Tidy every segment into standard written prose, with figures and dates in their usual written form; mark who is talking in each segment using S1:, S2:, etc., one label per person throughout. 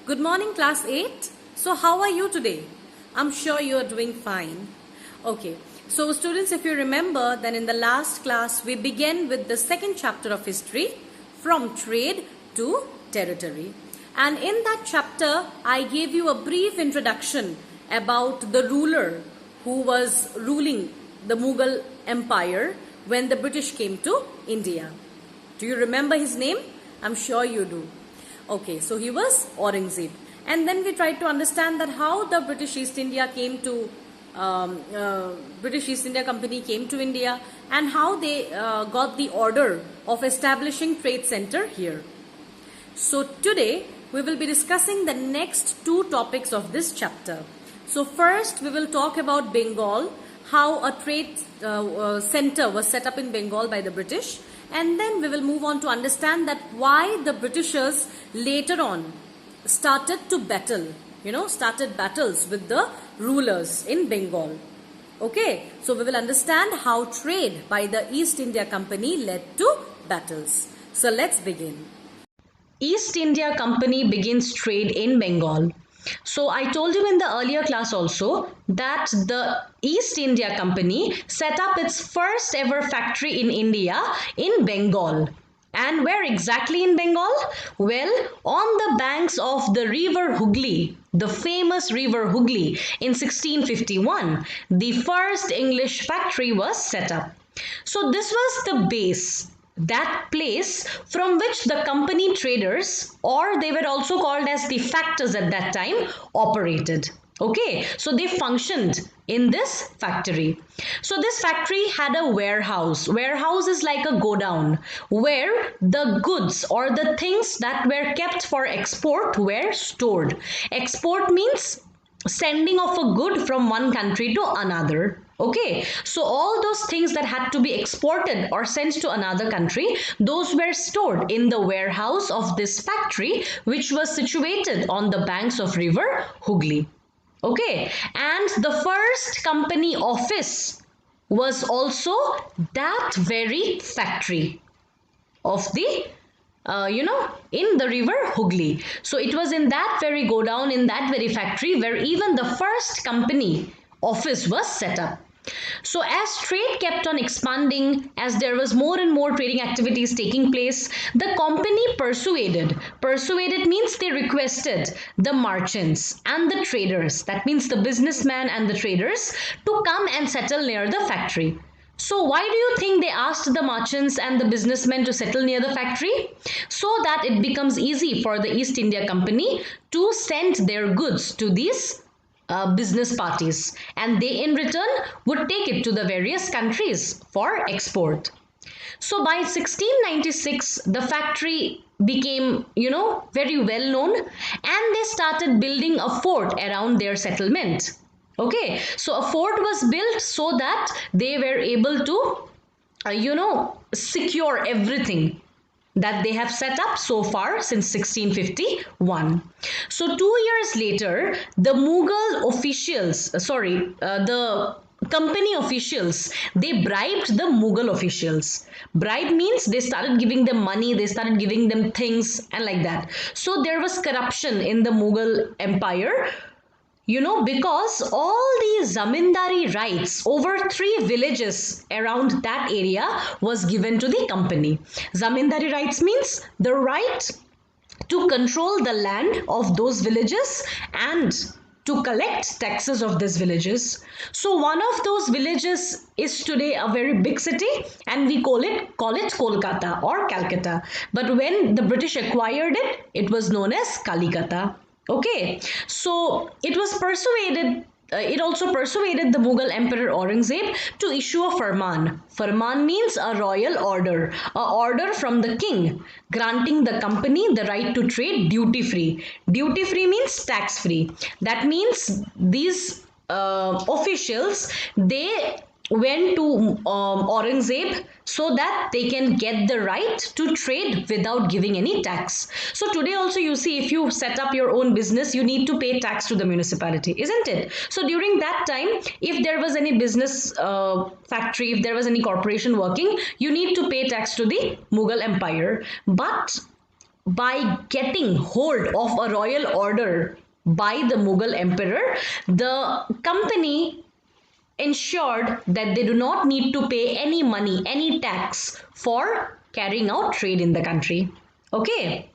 S1: Good morning, class 8. So, how are you today? I'm sure you are doing fine. Okay, so students, if you remember, then in the last class we began with the second chapter of history, from trade to territory. And in that chapter, I gave you a brief introduction about the ruler who was ruling the Mughal Empire when the British came to India. Do you remember his name? I'm sure you do. Okay, so he was Aurangzeb. And then we tried to understand that how the British East India Company came to India, and how they got the order of establishing trade center here. So today we will be discussing the next two topics of this chapter. So first we will talk about Bengal, how a trade center was set up in Bengal by the British, and then we will move on to understand that why the Britishers later on started battles with the rulers in Bengal. Okay, so we will understand how trade by the East India Company led to battles. So let's begin. East India Company begins trade in Bengal. So I told you in the earlier class also that the East India Company set up its first ever factory in India in Bengal. And where exactly in Bengal? Well, on the banks of the river Hooghly, the famous river Hooghly, in 1651, the first English factory was set up. So this was the base, that place from which the company traders, or they were also called as the factors at that time, operated. Okay, so they functioned in this factory. So this factory had a warehouse. Warehouse is like a godown where the goods or the things that were kept for export were stored. Export means sending of a good from one country to another. Okay, so all those things that had to be exported or sent to another country, those were stored in the warehouse of this factory, which was situated on the banks of river Hooghly. Okay, and the first company office was also that very factory of the in the river Hooghly. So it was in that very godown, in that very factory where even the first company office was set up. So as trade kept on expanding, as there was more and more trading activities taking place, the company persuaded means they requested the merchants and the traders, that means the businessmen and the traders, to come and settle near the factory. So why do you think they asked the merchants and the businessmen to settle near the factory? So that it becomes easy for the East India Company to send their goods to these business parties, and they in return would take it to the various countries for export. So by 1696 the factory became very well known, and they started building a fort around their settlement. Okay, so a fort was built so that they were able to secure everything that they have set up so far since 1651. So 2 years later, the the company officials, they bribed the Mughal officials. Bribe means they started giving them money, they started giving them things and like that. So there was corruption in the Mughal empire, because all these zamindari rights over 3 villages around that area was given to the company. Zamindari rights means the right to control the land of those villages and to collect taxes of these villages. So one of those villages is today a very big city, and we call it Kolkata or Calcutta. But when the British acquired it, it was known as Kalikata. Okay, so it also persuaded the Mughal Emperor Aurangzeb to issue a farman. Farman means a royal order, a order from the king, granting the company the right to trade duty free. Duty free means tax free. That means these officials, they went to Aurangzeb so that they can get the right to trade without giving any tax. So today also you see, if you set up your own business, you need to pay tax to the municipality, isn't it? So during that time, if there was any business factory, if there was any corporation working, you need to pay tax to the Mughal Empire. But by getting hold of a royal order by the Mughal emperor, the company ensured that they do not need to pay any money, any tax for carrying out trade in the country. Okay.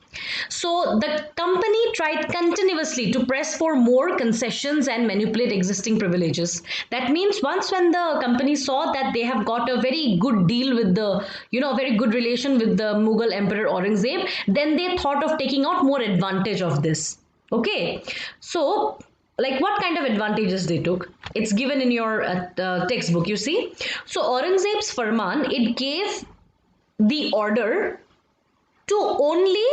S1: So the company tried continuously to press for more concessions and manipulate existing privileges. That means once when the company saw that they have got a very good deal with the, very good relation with the Mughal Emperor Aurangzeb, then they thought of taking out more advantage of this. Okay. So like what kind of advantages they took, it's given in your textbook, you see. So Aurangzeb's farman, it gave the order to only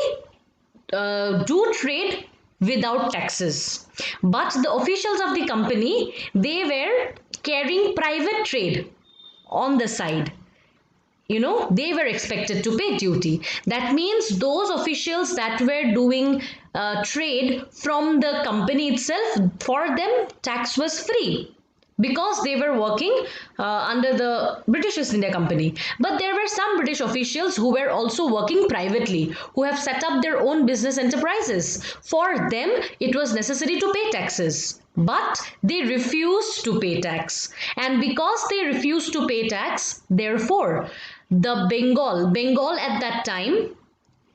S1: do trade without taxes, but the officials of the company, they were carrying private trade on the side. They were expected to pay duty. That means those officials that were doing trade from the company itself, for them tax was free because they were working under the British East India Company. But there were some British officials who were also working privately, who have set up their own business enterprises. For them, it was necessary to pay taxes. But they refused to pay tax. And because they refused to pay tax, therefore, the Bengal at that time,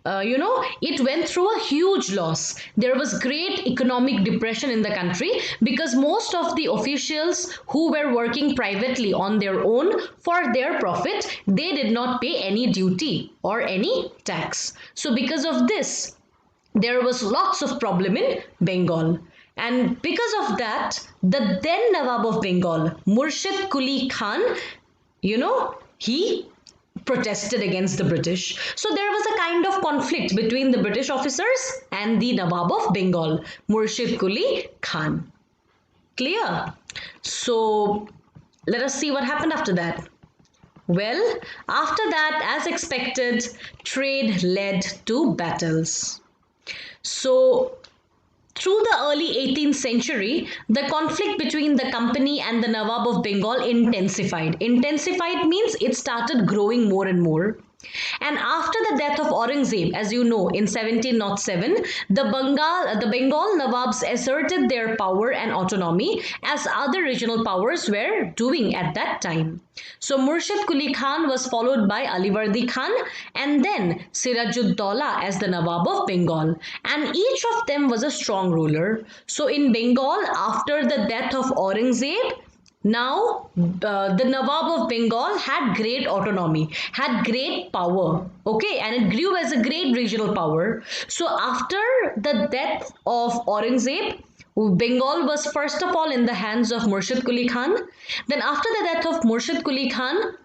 S1: it went through a huge loss. There was great economic depression in the country because most of the officials who were working privately on their own for their profit, they did not pay any duty or any tax. So because of this, there was lots of problem in Bengal. And because of that, the then Nawab of Bengal, Murshid Quli Khan, he protested against the British. So there was a kind of conflict between the British officers and the Nawab of Bengal, Murshid Quli Khan. Clear? So let us see what happened after that. Well, after that, as expected, trade led to battles. So through the early 18th century, the conflict between the company and the Nawab of Bengal intensified. Intensified means it started growing more and more. And after the death of Aurangzeb, as you know, in 1707, the Bengal Nawabs asserted their power and autonomy as other regional powers were doing at that time. So Murshid Quli Khan was followed by Alivardi Khan and then Sirajud-Daulah as the Nawab of Bengal. And each of them was a strong ruler. So in Bengal, after the death of Aurangzeb, now, the Nawab of Bengal had great autonomy, had great power, okay, and it grew as a great regional power. So, after the death of Aurangzeb, Bengal was first of all in the hands of Murshid Quli Khan. Then, after the death of Murshid Quli Khan,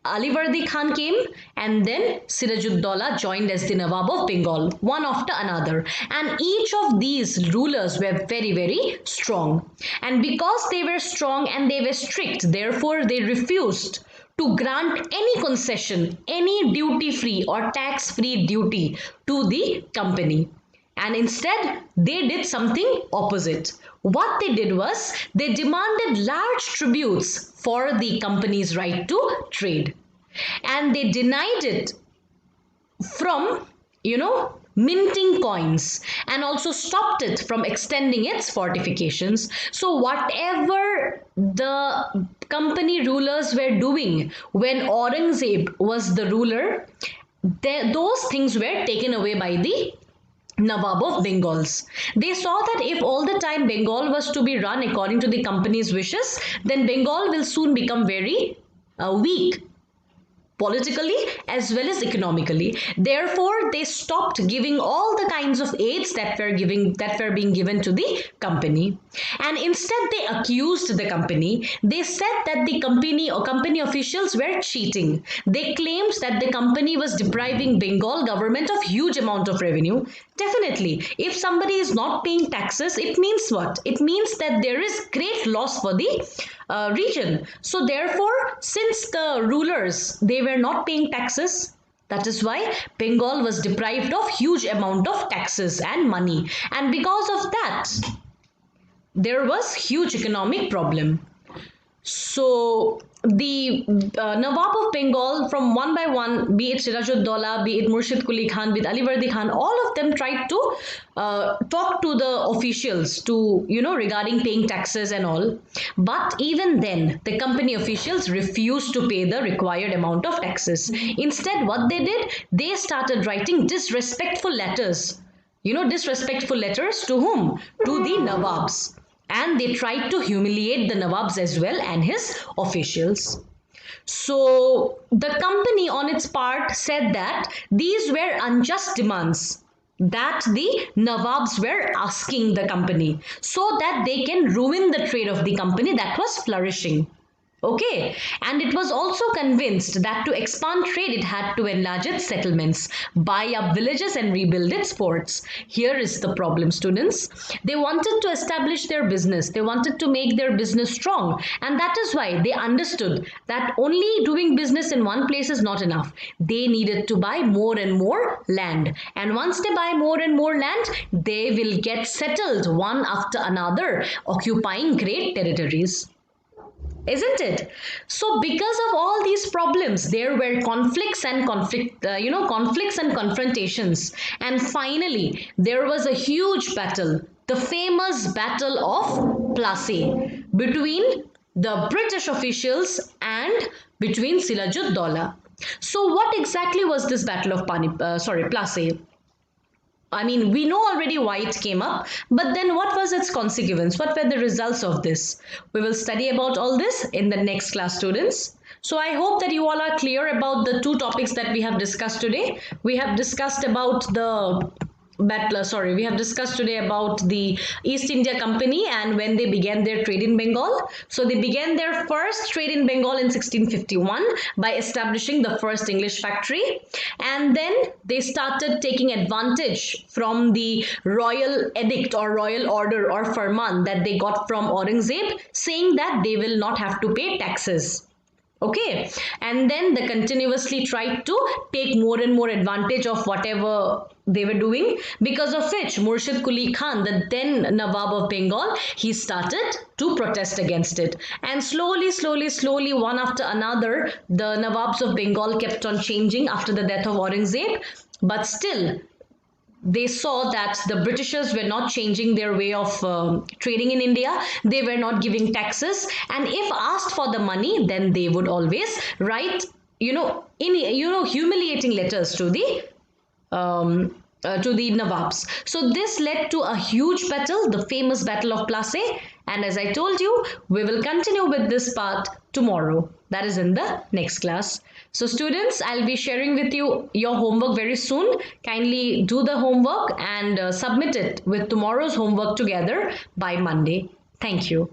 S1: Alivardi Khan came and then Sirajud-Daulah joined as the Nawab of Bengal, one after another. And each of these rulers were very, very strong. And because they were strong and they were strict, therefore they refused to grant any concession, any duty-free or tax-free duty to the company. And instead, they did something opposite. What they did was they demanded large tributes for the company's right to trade. And they denied it from, minting coins and also stopped it from extending its fortifications. So whatever the company rulers were doing when Aurangzeb was the ruler, those things were taken away by the Nawab of Bengals. They saw that if all the time Bengal was to be run according to the company's wishes, then Bengal will soon become very weak politically as well as economically. Therefore, they stopped giving all the kinds of aids that were being given to the company. And instead they accused the company. They said that the company or company officials were cheating. They claimed that the company was depriving Bengal government of huge amount of revenue. Definitely, if somebody is not paying taxes, it means what? It means that there is great loss for the region. So therefore, since the rulers, they were not paying taxes, that is why Bengal was deprived of huge amount of taxes and money. And because of that, there was huge economic problem. So the Nawab of Bengal, from one by one, be it Sirajud-Daulah, be it Murshid Quli Khan, be it Ali Khan, all of them tried to talk to the officials to, regarding paying taxes and all. But even then, the company officials refused to pay the required amount of taxes. Instead, what they did, they started writing disrespectful letters. Disrespectful letters to whom? To the Nawabs. And they tried to humiliate the Nawabs as well and his officials. So the company on its part said that these were unjust demands that the Nawabs were asking the company so that they can ruin the trade of the company that was flourishing. Okay, and it was also convinced that to expand trade, it had to enlarge its settlements, buy up villages, and rebuild its forts. Here is the problem, students. They wanted to establish their business, they wanted to make their business strong, and that is why they understood that only doing business in one place is not enough. They needed to buy more and more land, and once they buy more and more land, they will get settled one after another, occupying great territories. Isn't it? So because of all these problems, there were conflicts and conflicts and confrontations, and finally there was a huge battle, the famous Battle of Plassey, between the British officials and between Sirajud-Daulah. So what exactly was this Battle of Plassey? I mean, we know already why it came up, but then what was its consequence? What were the results of this? We will study about all this in the next class, students. So I hope that you all are clear about the two topics that we have discussed today. We have discussed about we have discussed today about the East India Company and when they began their trade in Bengal. So they began their first trade in Bengal in 1651 by establishing the first English factory, and then they started taking advantage from the royal edict or royal order or farman that they got from Aurangzeb, saying that they will not have to pay taxes. Okay, and then they continuously tried to take more and more advantage of whatever they were doing, because of which Murshid Quli Khan, the then Nawab of Bengal, he started to protest against it. And slowly, one after another, the Nawabs of Bengal kept on changing after the death of Aurangzeb, but still they saw that the Britishers were not changing their way of trading in India. They were not giving taxes, and if asked for the money, then they would always write, humiliating letters to the Nawabs. So this led to a huge battle, the famous Battle of Plassey. And as I told you, we will continue with this part tomorrow. That is in the next class. So students, I'll be sharing with you your homework very soon. Kindly do the homework and submit it with tomorrow's homework together by Monday. Thank you.